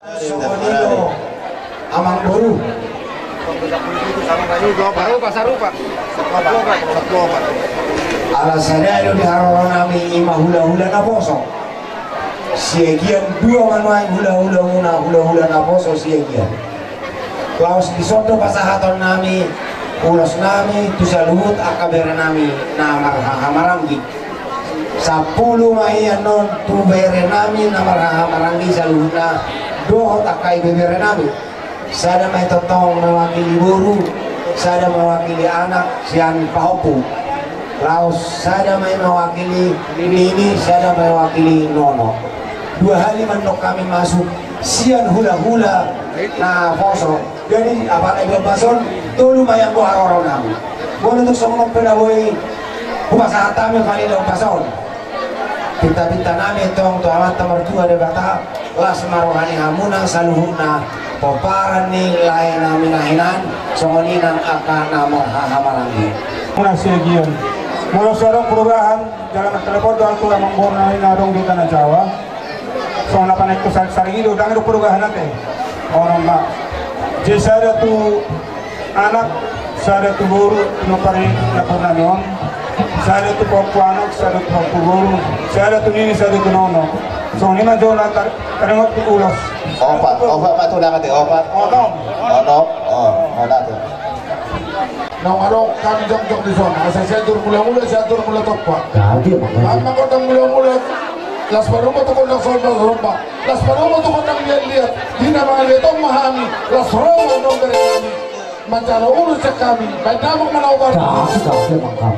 Sokonilo Amang Boru baru pasar rupa alasannya itu diharapkan kami imah hula-hula na poso siegian dua manuai hula-hula na poso siegian laos disoto pasahaton nami ulos nami tusaluhut akabere nami na marhamaranggi 10 mahian non tu bere nami na marhamaranggi saluhutna dohot akai bebere nami sada may totong mewakili buru sada mewakili anak sian pahopu laos sada may mewakili nini sada mewakili nono 2 hari mandok kami masuk sian hula-hula na poso jadi apa ibu bason tulu mayang ko haroro nami boleh untuk semua pedaboy puasa hatame kali dong bason pinta-pinta nami tong to amat mertua de bata las marohani hamuna saluhuna poparan ni lain nami nahinan songoninan akan nama hamalangi muna segian mula sorong perubahan jalan telepon doang tulang mengborna inadong di tanah Jawa so napan itu sarigido dan itu perubahan nanti orang mak jadi saya tu anak saya tu guru nopari napurna non saya tu pokok anak saya tu pokok guru saya tu nini saya tu nono so ini mah jauh nanti karena waktu ulas opat patu dah kata opat onom ada tu Nang arok kami jok di sana. Saya tur mula topak. jadi Kami kodang mula las paruma tu kodang solda romba. Las paruma tu kodang lihat. Dina mga letong mahami. Las roma dong dari kami. Mancala urus sa kami. Baik namang manawar. jadi mangkap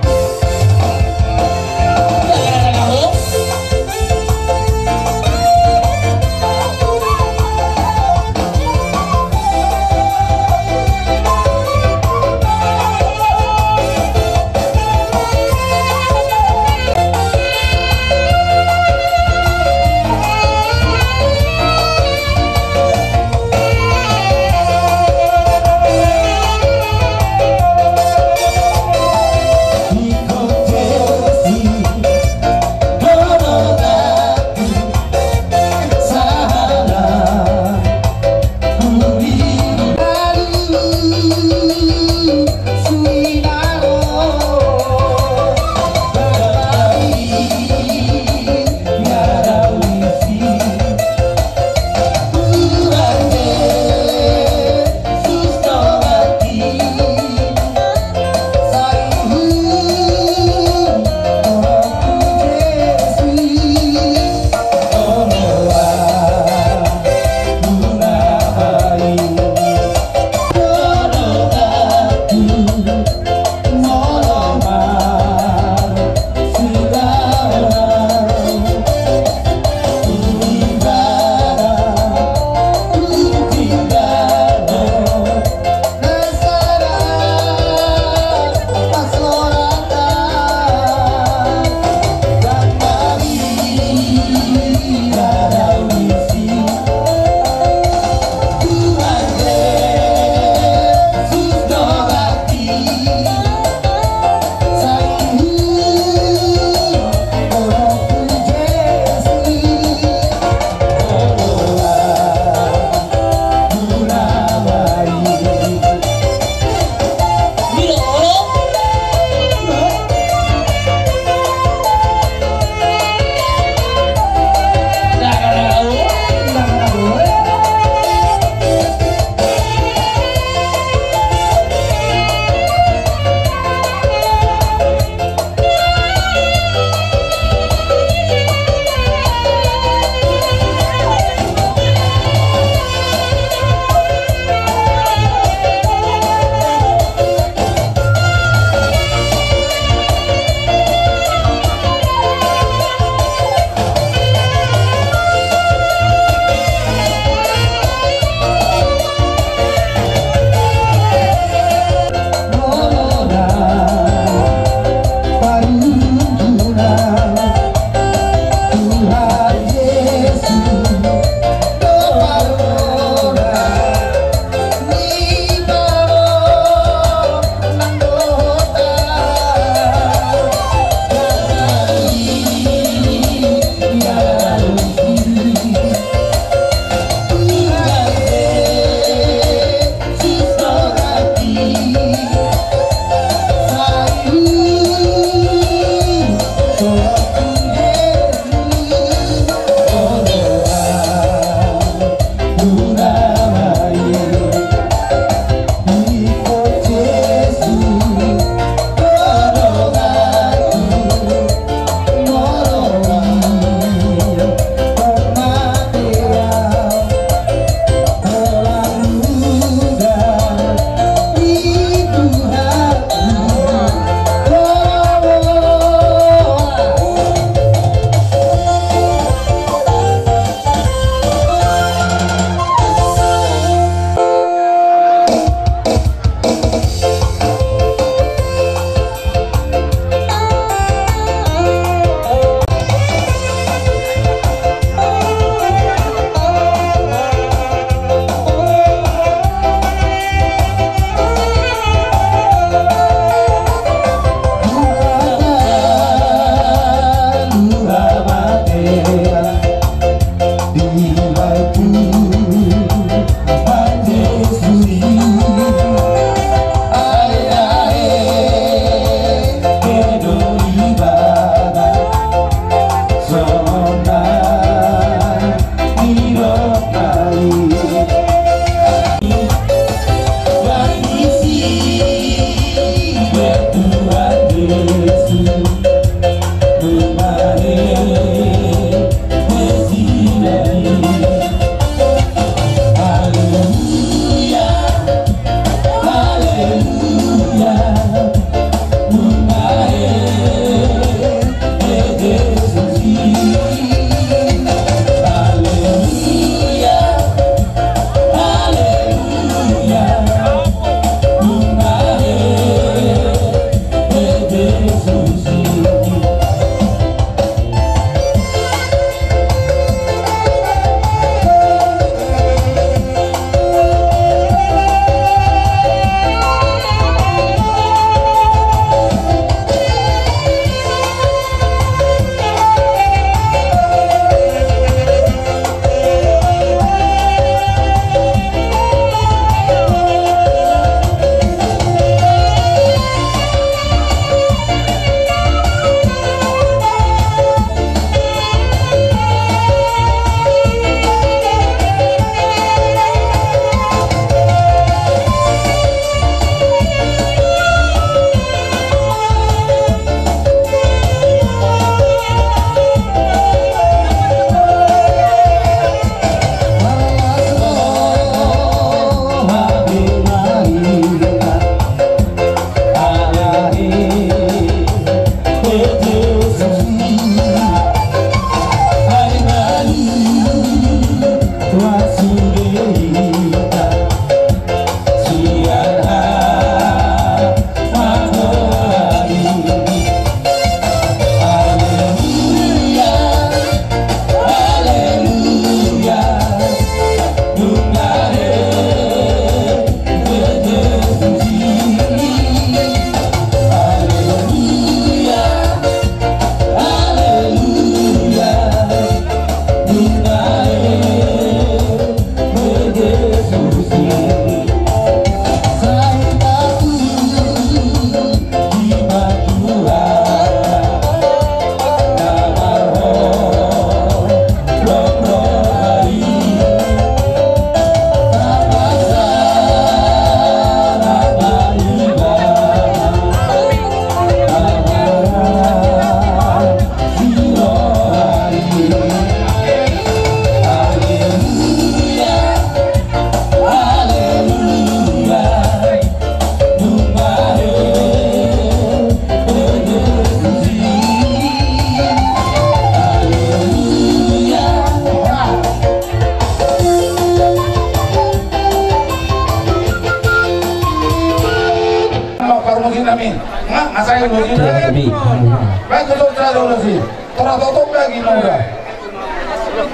Baik untuk saya dulu sih. Tertutup lagi mudah.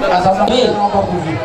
Asal nomor 7.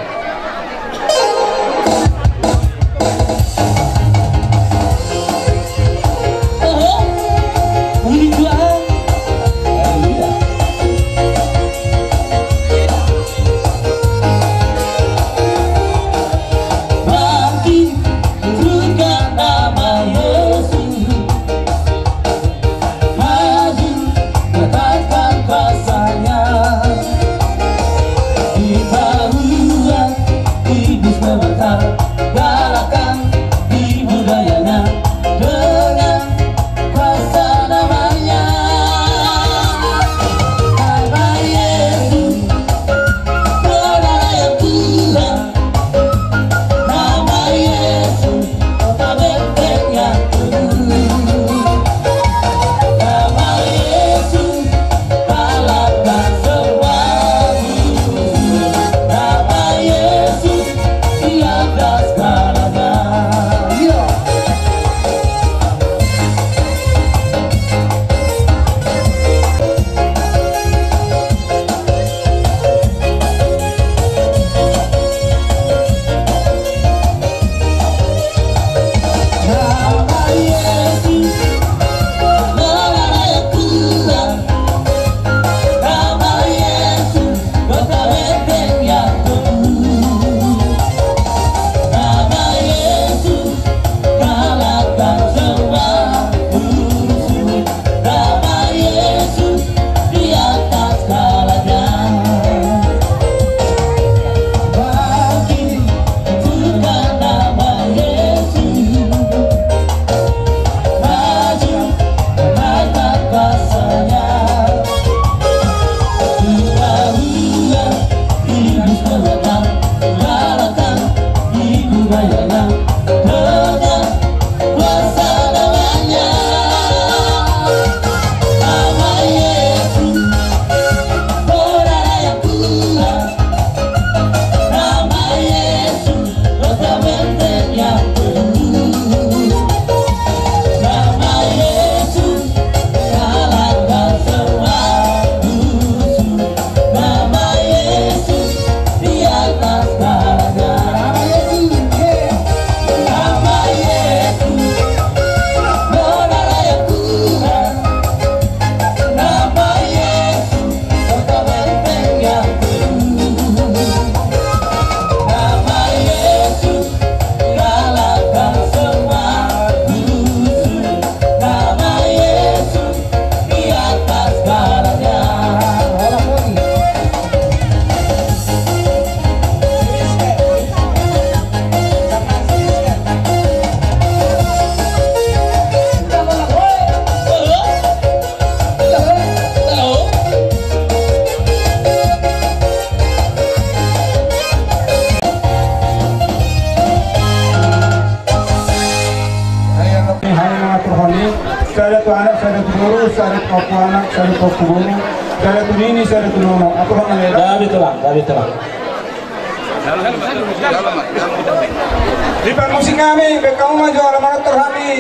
Saya tu anak, saya tu guru, saya tu aku anak, saya tu aku guru, saya tu ini, saya tu nono. Apa hal ini? Dah betul. Di musik kami, bekamu maju alamat terhami,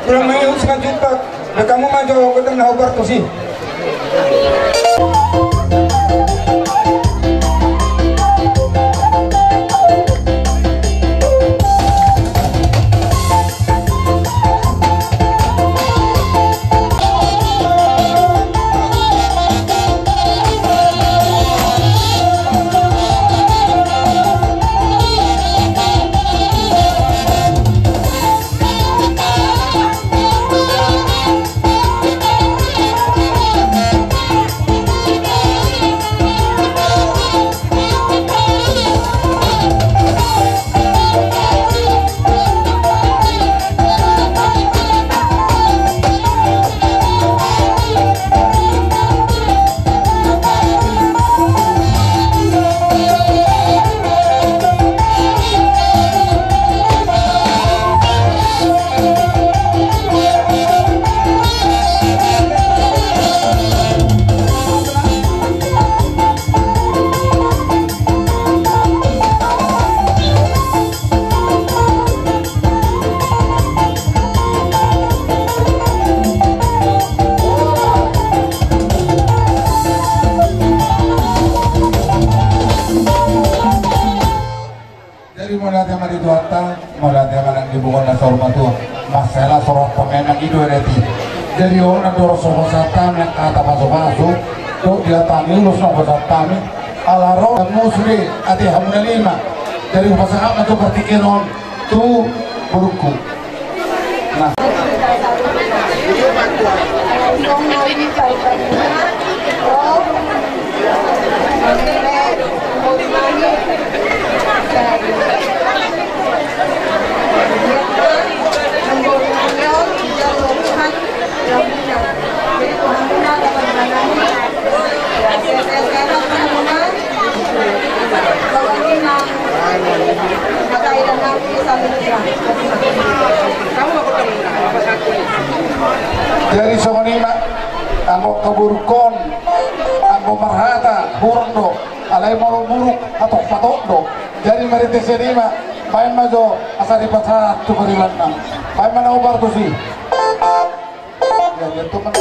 belum mengusungkan juta, bekamu maju kita nak obat tu sih. mari tuata malate malang dibukan na sorma tu masalah sorot pemain itu reti jadi orang doro soho satan yang kata paso-paso tu dia tani lu soho satan alaro musri ati hamuna lima dari pasangan itu pertikiron tu buruku nah dari songonima anggo keburukon anggo marhata burung do alai mau buruk atau patok do jadi mari teserima main majo asari pasat tu berilanna main mana ubar tu sih ya itu kan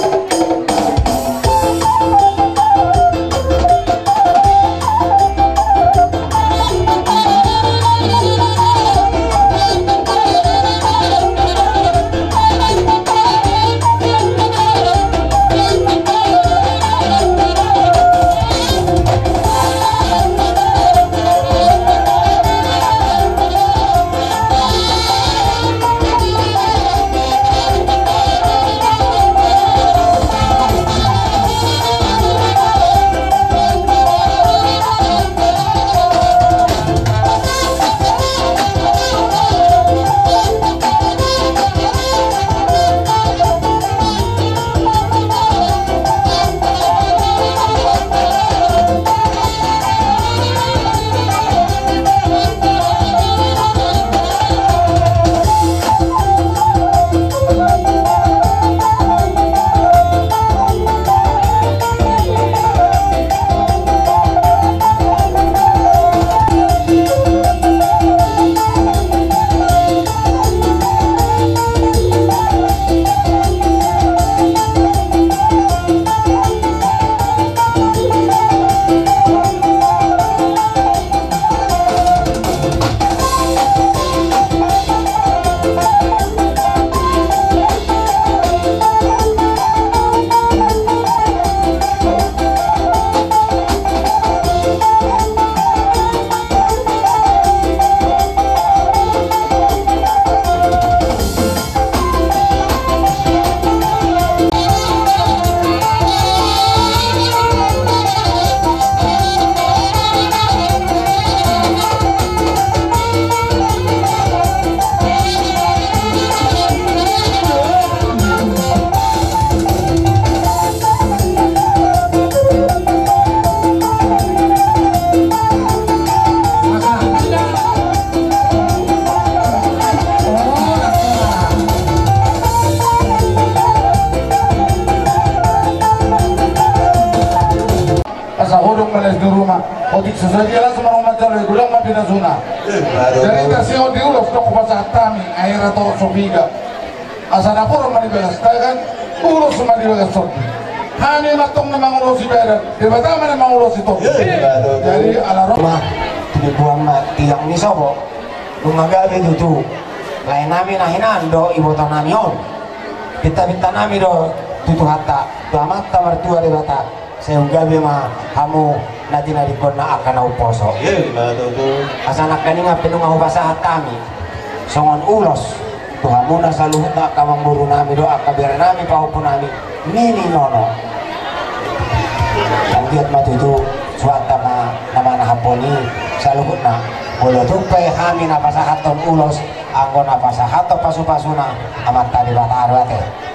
di rumah, otik sesajilah semua rumah jalan gulang mati nasuna. Jadi kasih odi ulos to kupasa tami air atau sofiga. Asana pun mani belas, kan ulos mani belas sofi. Hani matong memang ulos ibadah, di mana memang ulos itu. Jadi ala rumah di buang tiang ni sobo, lumagabi itu lain nami nahinando ibu tananion. Kita nami do tutu hatta, tamat tamartua di bata. Sehingga bima kamu nanti nadi kona akan au poso. Asana kaninga penung au basahat kami. Songon ulos. Tuhamu na saluhut na kamang buru nami do akabir nami paupun nami nini nono. Anggiat matutu suata nama haponi saluhut na. Bolo tupai kami na basahaton ulos anggo na basahato pasu-pasuna amat tadi batarwate.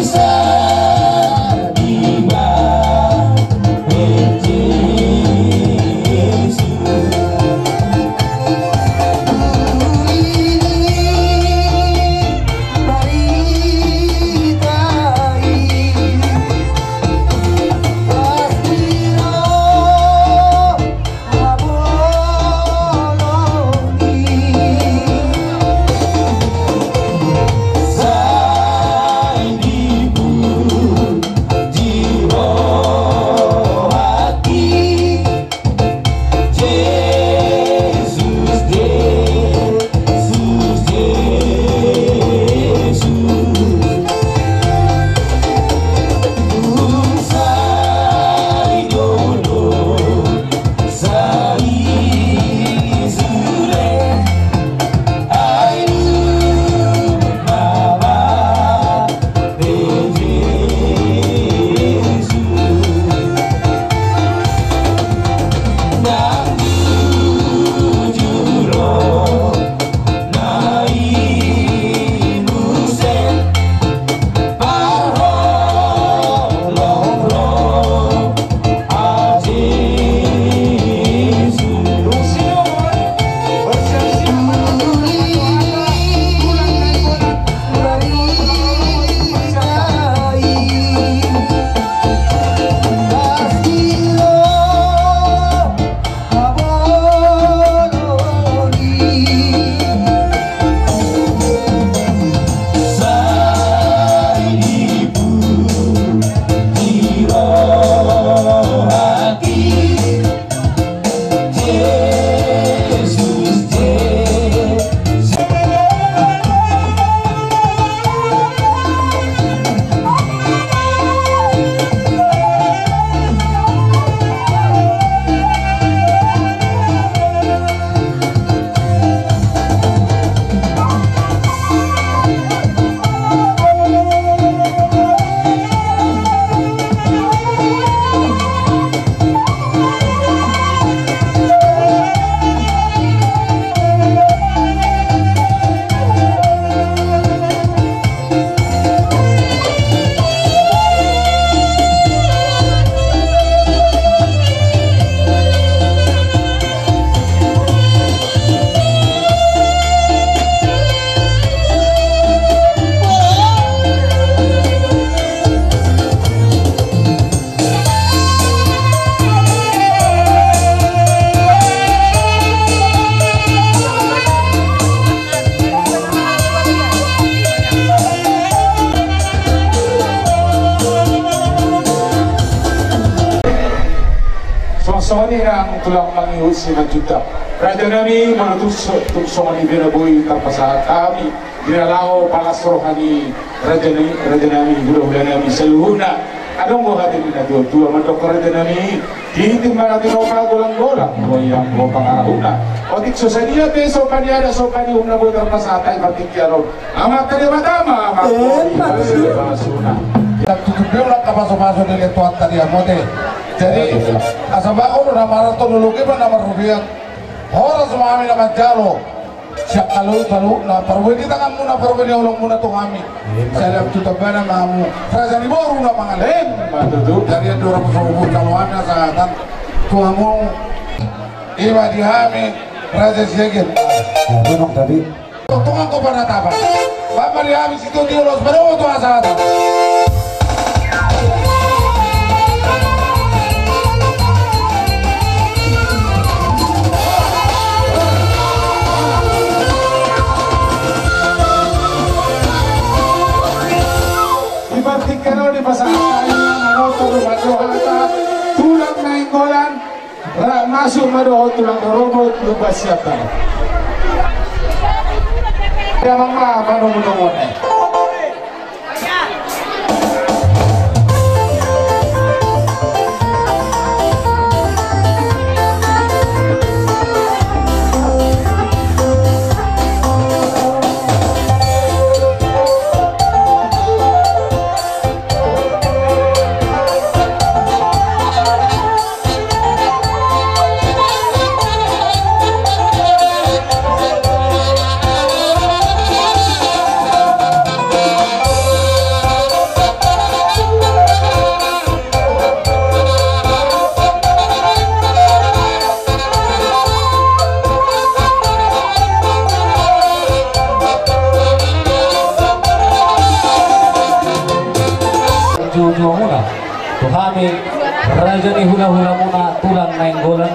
Bisa ang tulang manghihut si Majuta. Raja nami menutus soman ibira boy terpasah kami dinalao palasrohani raja nami hula-hula nami seluhuna adong go hati na dua mandok raja nami titim mana tinopa golang-golang goyang go pangaruna otik sosadia ke sopani ada sopani umna boy terpasah tay matikiaro amat tadi matama amat masuna tutup lang kapasok-pasok nila tuan tadi amote. Jadi asabako na maraton lulugi pa na marubiang oras mami na Manjaro siya kalu na parwedi tangan muna parwedi ulong muna to kami saya lihat tutup na mamu Raja ni Boru na pangalim dari yang 200 kaluannya sangatan tuamu iba dihami Raja Siegin Tunong tadi. tungan ko pa natapan Bapak dihami situ diulos baru tuan sangatan Kalau di pasangan tulang nainggolan masuk madoho tulang robot lupa siapa ya mama manung-manung muna tuhami raja ni hula-hula muna tulang nainggolan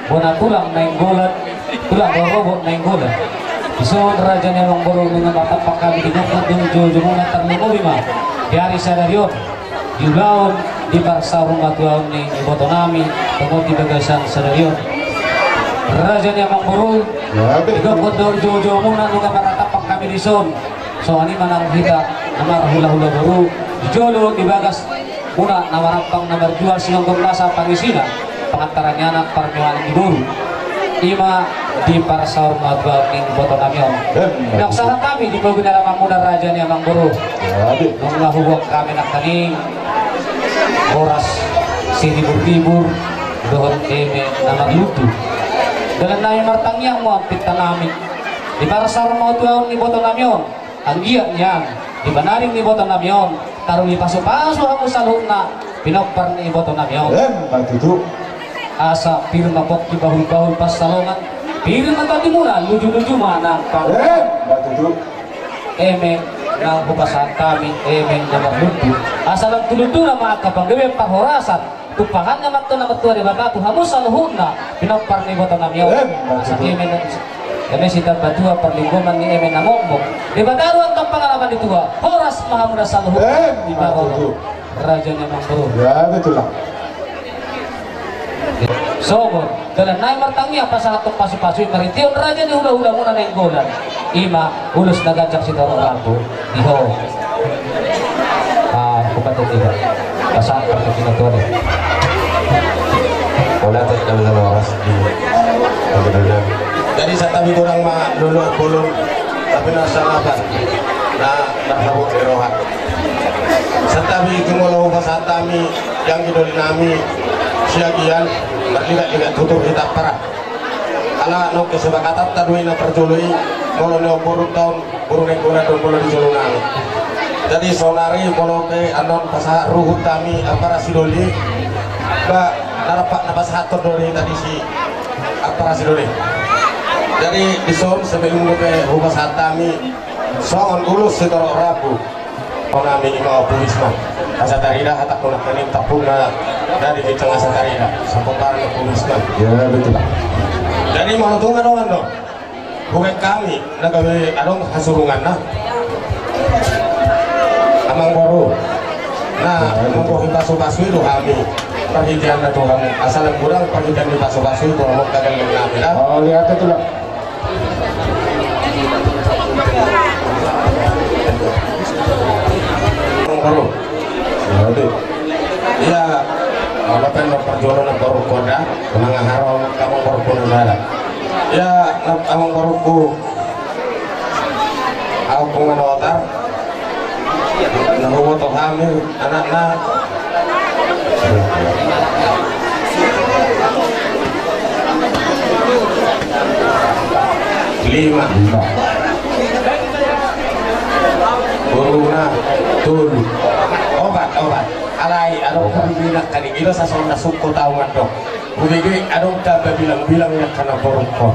muna tulang nainggolan tulang robot nainggolan ison raja ni amang boro dengan matapak kami dinukot ng jojo muna tarlungo lima di hari sadarion di ulaon di parsarong matuaon ni iboto nami tungkol di bagasan sadarion raja ni amang boro dinukot ng jojo muna dengan matapak kami dison so ani manang kita amar hula-hula boro jolo di bagas muna nawarampang na marjual silang nasa Pangisina pangantarannya anak parmiwan di Boru ima di Parasaur Madwa ning boto namyon pinaksahan kami di paginaramang muna raja ni amang Boru nung nahugok kami naktaning oras sinibur-tibur doon eme na magluto dalam na yung martangyang mo ang pita namin di Parasaur Madwa ni boto namyon ang giyak niya di banaring ni boto namyon taruh di paso-paso ako sa loob na pinagpar ni iboto namyon asa pirma pok di bahul-bahul pas salongan pirma tadi muna luju-luju mana emeng nang bukasan kami emeng na magluto asa lang tuludo na mga kapanggawi pahorasan tupahan na magto na magtuwa di bagato hamus sa loob na pinagpar ni iboto namyon asa emeng kami sita batua perlingkungan ni emen namomong di bagaruan kang pengalaman ditua horas mahamuda saluhu di bagaruan raja memang bro ya betul lah sobor dalam naik martangnya pas satu pasu-pasu marition raja di hula-hula muna na inggolan ima ulus nagajak si Toro Rambo iho kupatid iba pasang perketinatuan wala tayo kami ng oras jadi sa tabi ko lang malulog pulong tapi nasa laban na nasabot ni Rohan sa tabi kumulaw pa sa tami yang idol nami siya giyan berligat-ligat tutup kita para ala no kesepakatan taduin na perjului molo neo buruk tahun buruk nekuna don molo di Jolongan jadi sonari molo ke anon pasah ruhut kami para sidoli ba narapak na pasah dori tadi si para sidoli jadi disom sebelum ke humas hatami songon ulus si Toro Rabu kami imau pulisma asa tarida hatak nolak kanin tapuna dari di tengah satarida sampai ke pulisma ya betul jadi mau tungan dong bukan kami nagawe adong hasurungan nah amang Boru nah amang Boru pasu-pasu itu kami perhitian na Tuhan asal ang kurang perhitian di baso-baso itu amok kagak nabi lah. Oh, lihat itu lah. Baru iya apa kan perjuangan na baru koda mga haraw kamu baru koda nara ya among baru ku aku kung ano otar nahumo to hamil anak na lima Corona tul obat alay adong bilang kani ilo sa sonda suko tawon do bumigi adong ka bilang nya kana borongko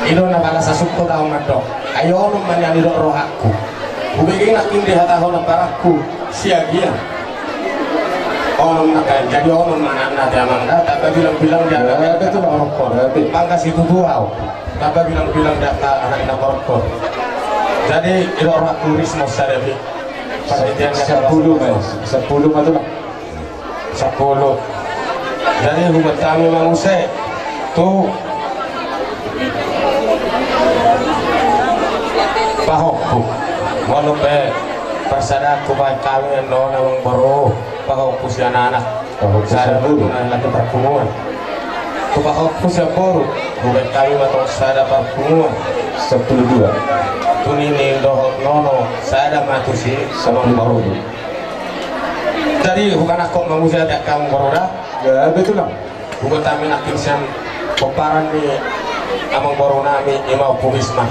ilo na bala sa suko tawon do ayo no manyani do rohaku bumigi nak indi hataho na baraku siagia ono nak jadi ono mana na damanda tak bilang dia ada tu borongko pangkas itu tuau tak bilang data anak na borongko jadi ilo rohaku rismo sadabi 10 mas 10 matu lah 10 jadi hubat kami manusia tu pahokku walau pe persadaku baik kami no nawang baru pahokku si anak-anak saya dulu lagi perkumuan tu pahokku si baru hubat kami matang sada perkumuan 12 tunini dohot nono sada matusi sama baru jadi bukan aku manusia tak kamu baru dah Ya, betul lah. bukan kami nak kinsian peparan di amang baru nami imau pumisma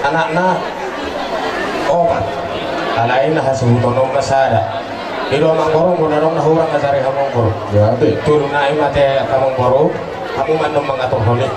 anak-anak obat alain hasil tonom masada itu amang baru munarong nahurang kasari amang baru Ya, betul. turun na imate amang baru kamu mandong mengatur honi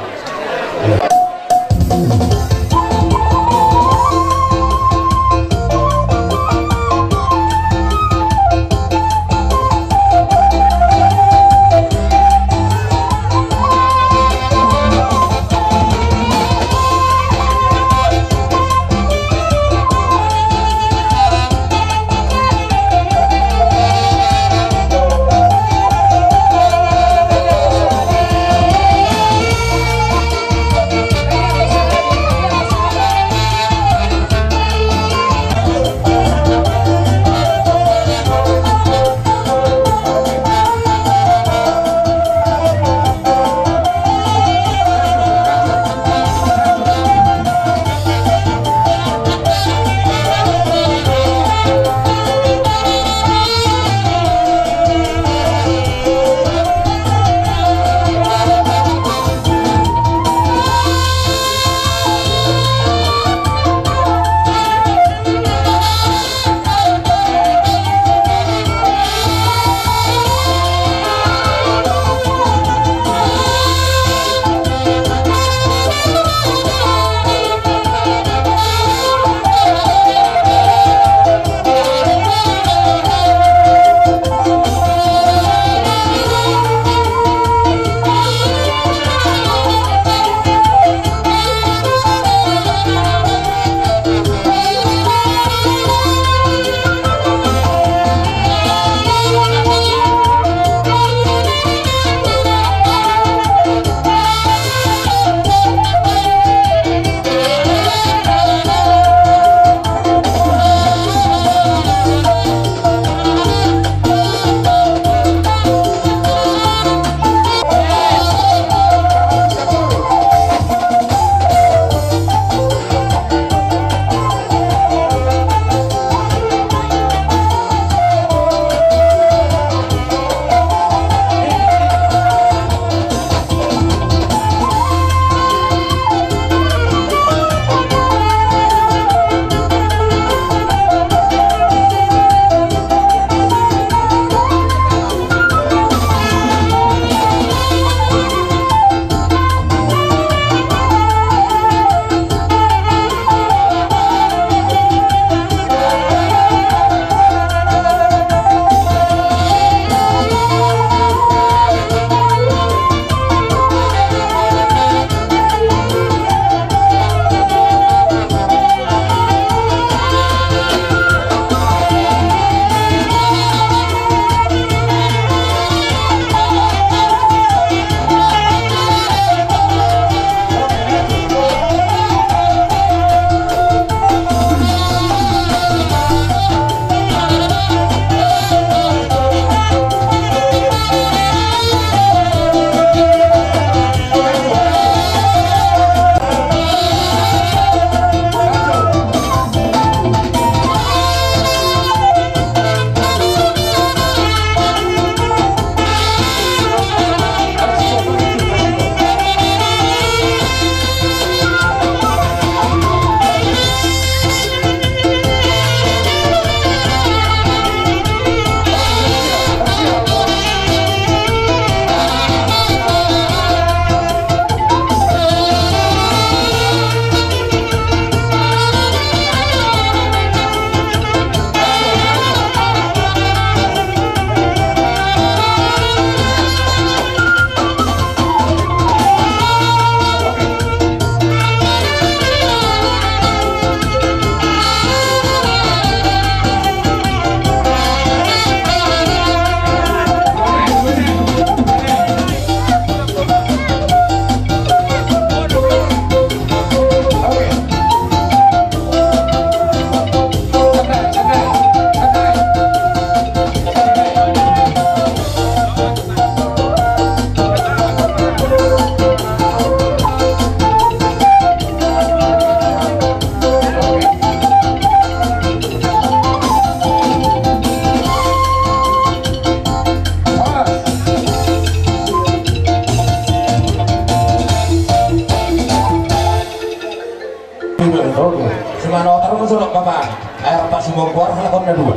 semua keluar lakonnya dua.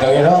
Kayak gitu.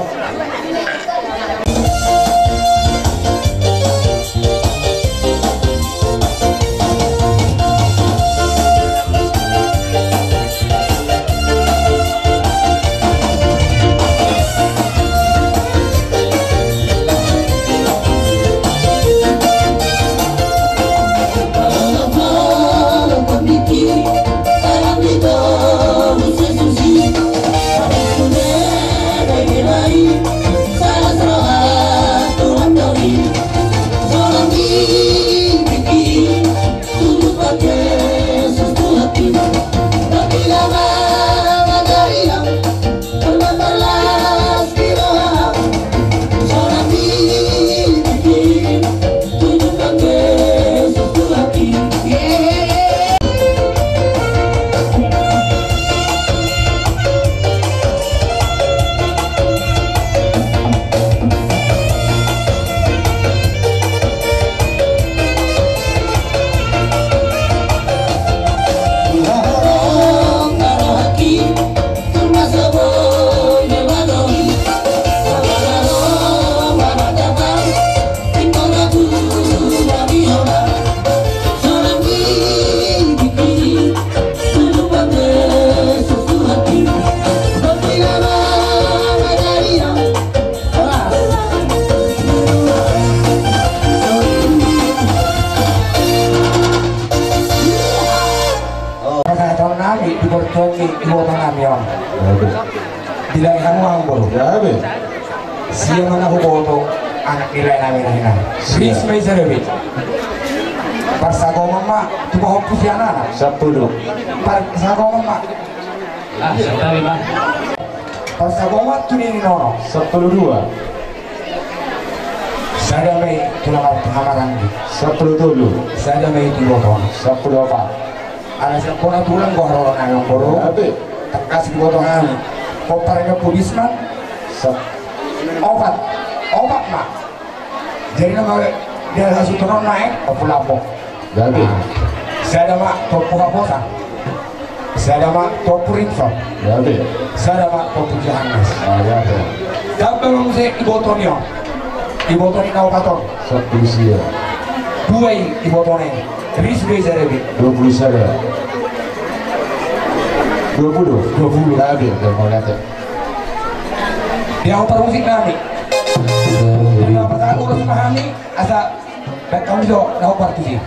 Bilang kamu ngambul. Ya be. Siya man ako boto anak nila namin na. Please may sarili. Parsago mama, tumahok po siya na. 10. Parsago mama. Sandali ba? Parsago mama tunin nono. 12. Sada may tulang hamaran. 10. Sada may tiboto. 10 apa? Alas ko na tulang ko haron na yung puro. Ya be. Kasih tiboto kami. Koparnya Budisman. Obat mak. Jadi nama dia hasil turun naik lapo. Jadi saya ada mak topu kaposa. Saya ada mak topu rinso. jadi Saya ada mak topu jahannas. jadi Tapi memang saya ibotonio. Ibotoni kau pator. 10 sia. Dua ibotoni. Ris beza rebi. 20 saja. 20 jadi mau lihat. Dia oper musik kami. Kenapa tak urus kami? Asa baik kamu do na oper tu sih.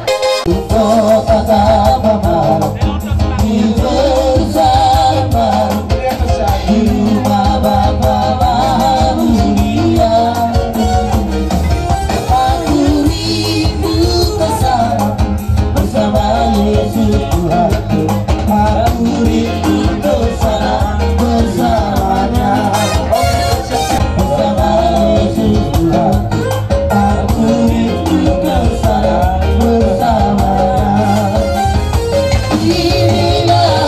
Inilah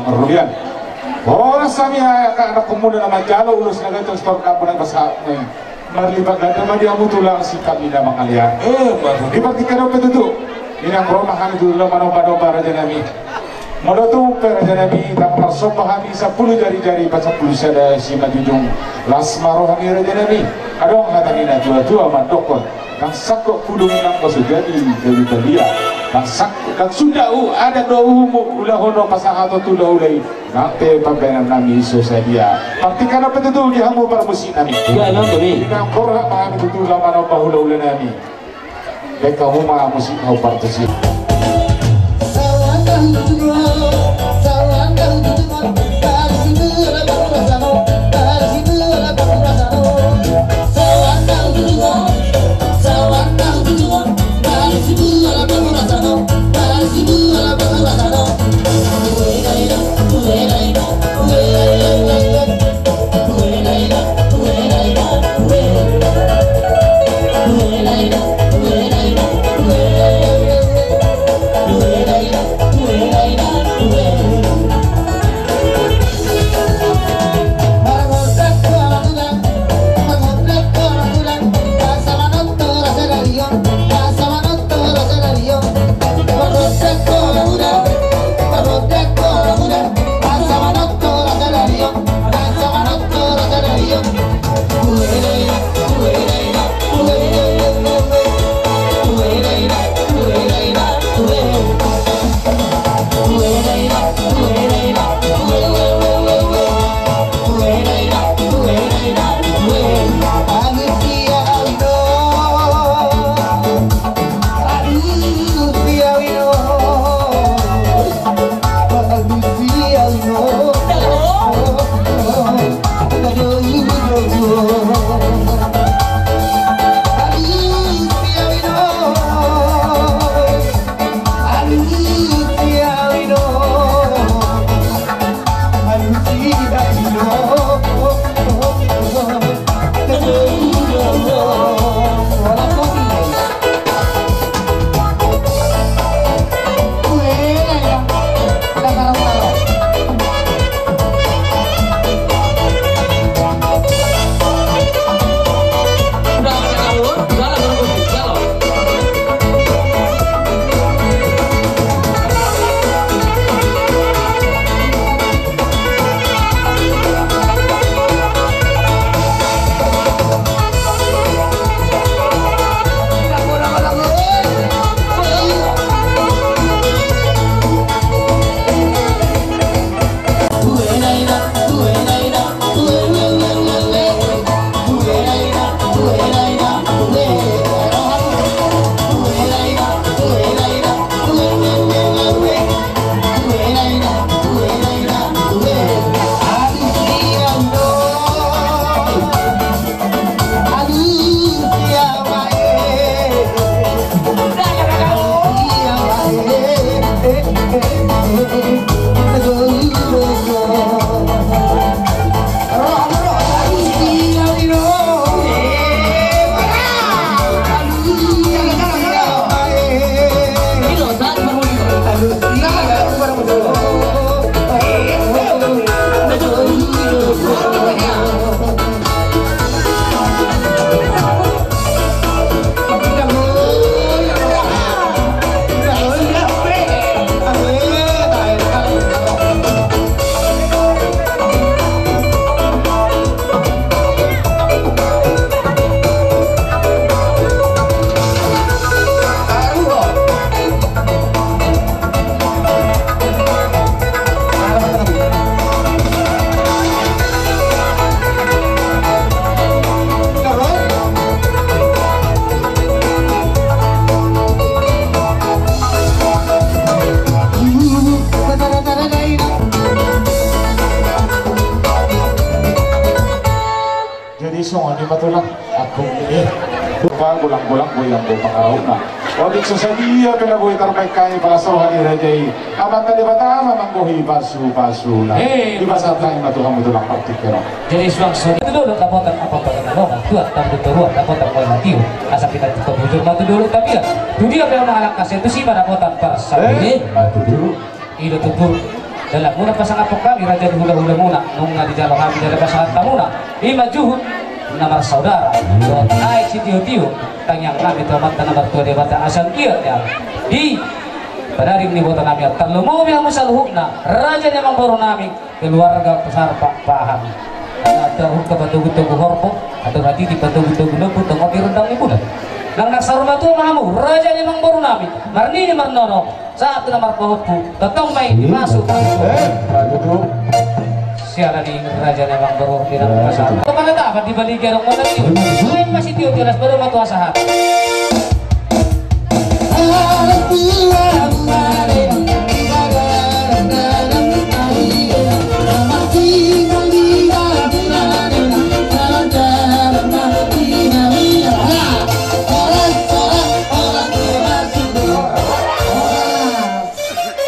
Rulian. Orang sami anak kemudian nama jalo ulus naga terus tor kapan bahasa marlibat dan nama dia mutulang si kami nama kalian. Dipertikan apa itu? Ini yang romahan itu dalam domba raja Nabi. Modotu raja Nabi tak masuk pahami 10 jari-jari pas 10 sada si majujung lasmarohani raja Nabi. Adong hatangina tua-tua mandokon. Kang sakok kudung nang jadi dari dia. Kang sakok kang sudah ada doa ulah hono pasahato tu daulai. Nanti pembenan nami iso sadia. Partikan apa itu dia hamu para musim nami. Ya emang kami. Kang korha pahami itu lama no bahula nami. Mereka huma musim hau partisi. Songan di matulang aku ini lupa gulang-gulang boy yang boy pangaraw na Odik sasadia pinaboy tarpay kay para sa rohani rajay amat tadi batama manggohi pasu na di basa tayo matulang matulang praktikero. Jadi langsung itu dulu tapotan apa perkenalan tuat tampil terus tapotan kolmatio asal kita tutup bujur matu dulu tapi ya dunia memang anak kasih itu sih pada potan pas ini matu dulu itu tutup dalam muna pasangapok kami raja hula-hula muna nung nga di jalo kami dalam pasangat kamuna imajuhun namar saudara doon naik si tiyo-tiyo tanyang kami tamat na namar tuwa debata asang iya niya di padaring ni bota namin at talumumi ang masaluhog na raja niya baru namin keluarga besar Pak Paham ada hukka patugu-tugu horpo atau hati di patugu-tugu leput tengok di rendang ibu dah nang naksaruma tu mamu raja niya baru namin marni ni marnono saat namar pohotku tetong may dimasuk siapa nih raja memang baru tidak masalah. Kemana dapat dibalik gerong mana ini? Lain masih tiup-tiup baru matu asahan.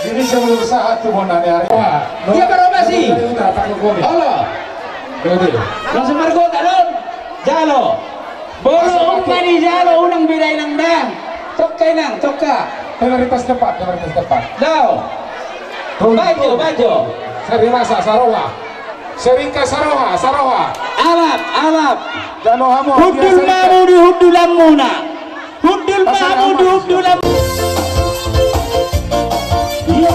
Ini sebelum saat tuh mau nanya hari. Iya baru masih. Halo. Langsung margo talon. Jalo. Bolo umani jalo unang biday nang dang. Tokkay nang tokka. Prioritas tepat. Daw. Baju. Serimasa Sarowa. Seringka Sarowa. Alap. Jalo hamu. Hudul mamudi hudulam muna. Hudul mamudi hudulam. Iya.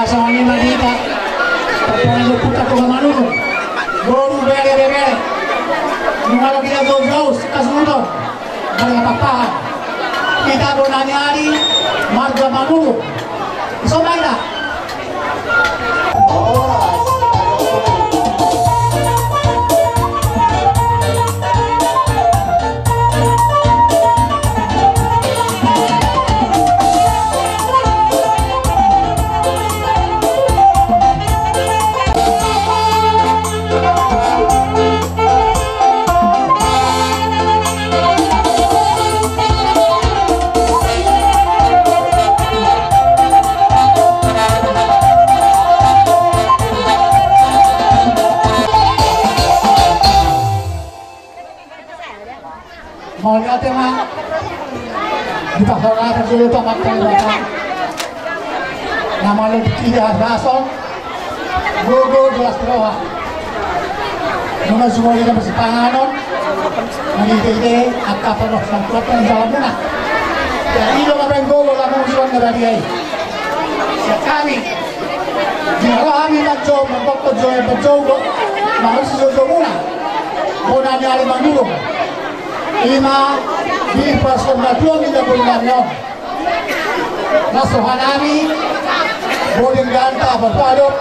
Sama Madita, pertanyaan putra ko manunod, guru bere, mga kita jauh kasunod, mga papahan, kita doon nangyari, marga manunod, so baila. Mau lihat ya mak, kita hormati dulu tuh makan mereka. Nama lu tidak rason, gogo gelas teroha. Nunggu semua kita bersih panganon, menghidupkan apa perlu sampai jalan mana. Dari ilo mabenggolo la musuhan na bagay. Sa kami, ginawami magjob, magpapagjob, magjob, mahususujo muna. Muna niya rin magulong. Ima, bipas kong natuwa nila po namin. Nasuhan namin, muling ganta, pagpalok,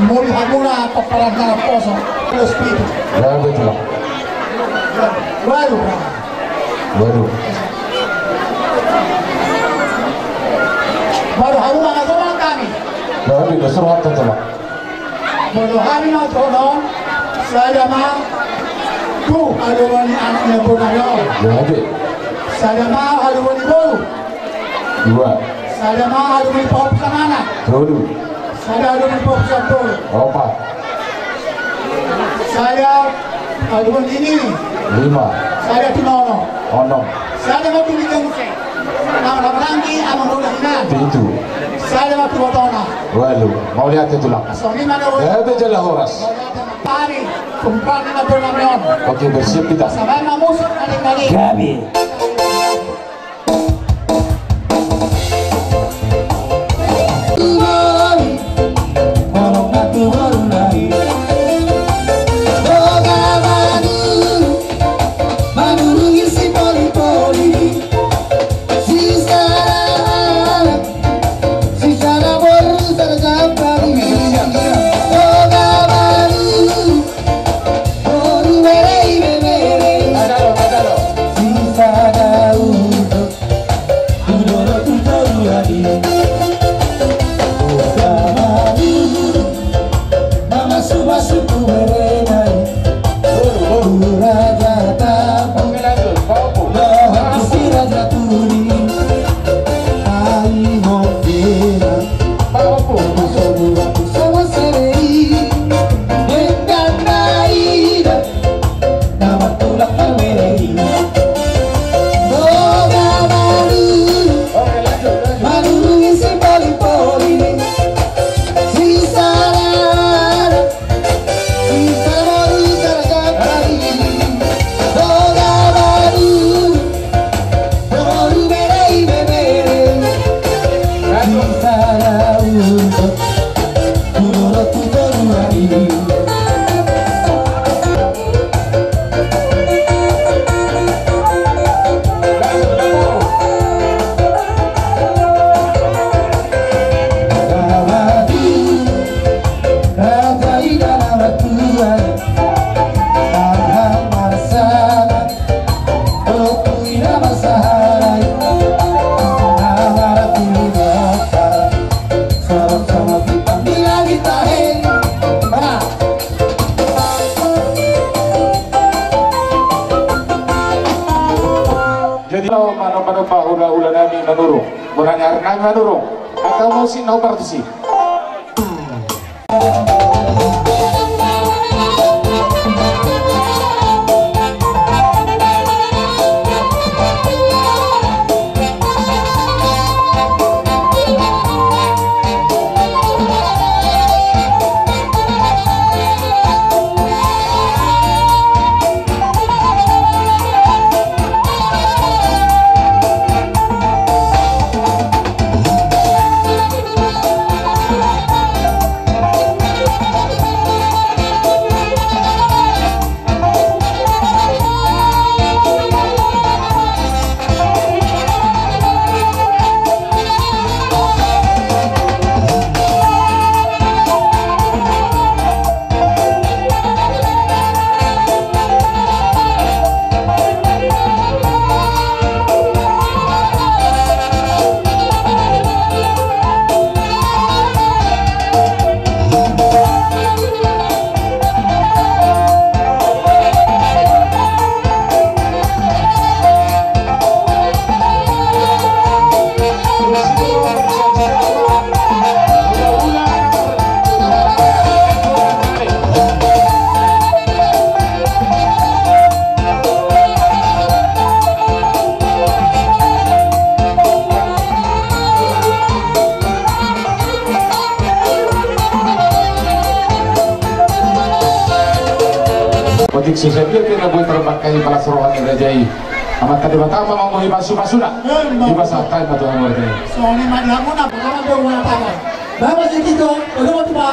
muling hamuna, paparang na ng poso. Espiritu. Grabe ito lang. Baru. Baru hamuna nga tumang kami. Grabe, nasuruhan ito lang. Baru kami na tonon, saya mah, tu haluan ni anak niya po na yun. Grabe. Saya mah haluan ni Bolo. 2. Saya mah haluan ni Pop sa anak. 3. Saya haluan ni Pop sa Bolo. 4. Saya haluan ni Nini. 5. Saya Tinono. 6. Saya mau tulisan nama lagi amang ulah na. 7. Saya mau tuwatona. 8. Mau lihat itu lang. So lima na ulit. Grabe dyan oras. Pari, kumpani na po namin. Oke, bersiap kita. Sabay na musik aling-aling. Grabe. mano pa hula-hula namin manurong. Murang araw namin manurong. Atau mau sih no partisip. Saya dia kena buat terbangkai balas rohani rajai Amat tadi batama manggohi pasu-pasuna. Iba sa time na to ang order. Soalnya madihan mo na, baka mabiyaw mo na tayo. Bawas dito, ulo mo ito ba?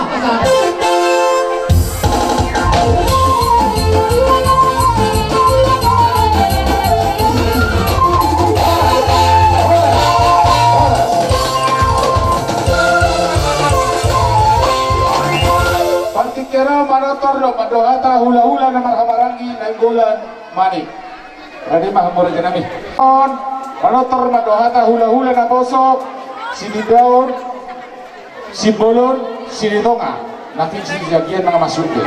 Pantikera manotor do madohata hula-hula na marhamarangi na gulan manik. Ready mahamur nami. On manotor madohata hula-hula na poso sini daun si bolon sini tonga. Nanti sini jagian mga masuknya.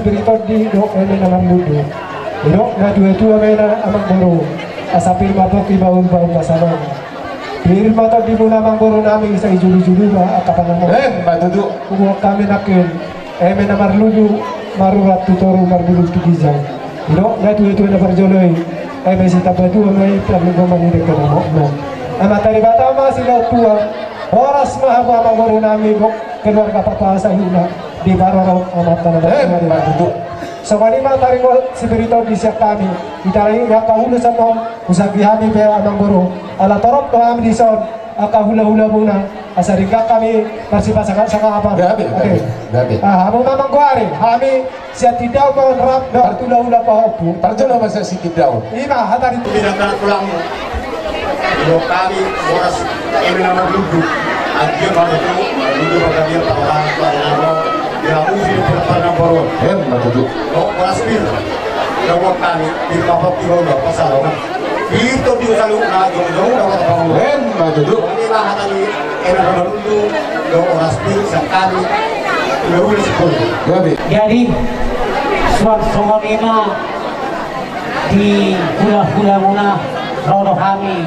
berita di dok ini dalam budu dok na dua mena amang boro asapir mabok ibaul masalah bir mata di muna amang boro nami sa ijulu-julu ba akapan mo batudu kuwo kami nakin mena marludu marurat tutoru marbulu tugizang dok na dua na parjoloy mesi tabatu may problema manire kana mo amatari batama sila tua oras mahaba amang boro nami bok keluarga papa sa hina di baroro amat tanah itu semua lima taringo sibirito di siap kami itarai kahulu sama usagi kami be amang boro ala torop to kami di son hula muna asarika kami masih pasangan apa gabe amu mamang kuari kami siap tidak menerap hula pahopu parjono masa si tidak ima hatari tidak kena tulangmu lo kami boras nama duduk akhir baru duduk pada dia orang ya uji pertanyaan baru batudu oh pasti jawab kami di kapal tiga udah pasal itu dia selalu jauh-jauh dapat bangun batudu ini lah tadi era dulu jauh pasti sekali jauh di sekolah jadi semua lima di hula-hula muna rodo kami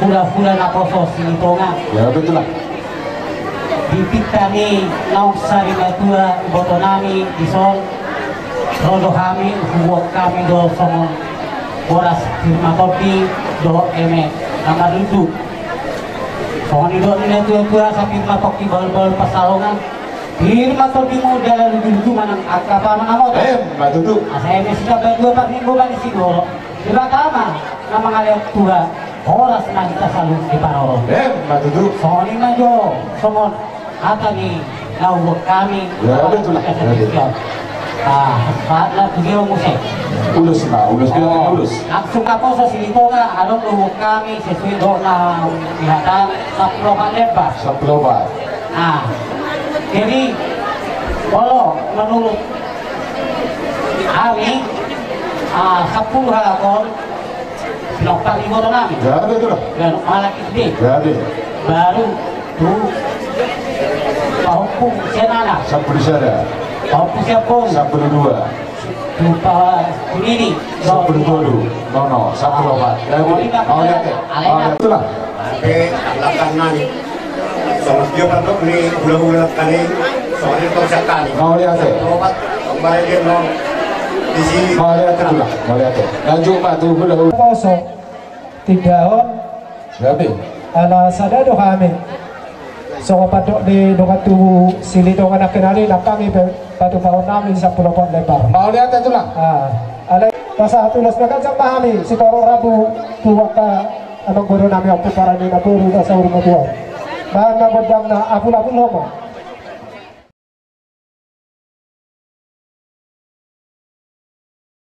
hula-hula na poso silitonga. Ya betul lah. Di pitani naung sari batua boto nami ison rodo kami huwag kami do somong boras firma kopi do eme nama duduk. Soalnya itu nilai tua-tua sampai matok di bal-bal pasalongan. Firma kopi mau jalan duduk manang apa mana mau? Duduk. Saya ini sudah berdua pak minggu kan di Sigoro. Di Batama nama ngaliat tua. Horas na kita selalu di Panoro. Duduk. Soalnya majo, somon ata ni nauwag kami. Ya betul lah. Saatnya beliau musik. Ulus na, ulus kita ulus. Langsung ako sa Silitonga, anong luwag kami sesuai do na ihatan sa Proman Lebar. Sa Proman. Jadi kalau menurut kami 10 halakon sinokpak ibu namin. Ya betul lah. Ganun malaki din. Ya betul. Baru tuh pahukum senana. Sampai sana. Pahukum siapun. Sampai dua. Lupa ini. Sampai dulu. No. Sampai lompat. Ya betul. Mau lihat ya. Betul lah. Oke, belakang nani. Soalnya dia pandok ni hula-hula kali. Soalnya itu sekali. Mau lihat ya. Lompat kembali dia non. Di sini. Mau lihat ya. Mau lihat ya. Lanjut pak tuh hula-hula. Kosong. 3 on. Ya betul. Ala sadado kami. So kapadok di dokatu silito nga nakinali na kami patu paon namin sa Pulopon Lebar. Mau lihat itu lah. Alay pasa tulos na kansang pahami si Toro Rabu tuwa ka anong guru namin ang para ni na puro na sa urong tuwa. Bahan na godang na apul-apul homo.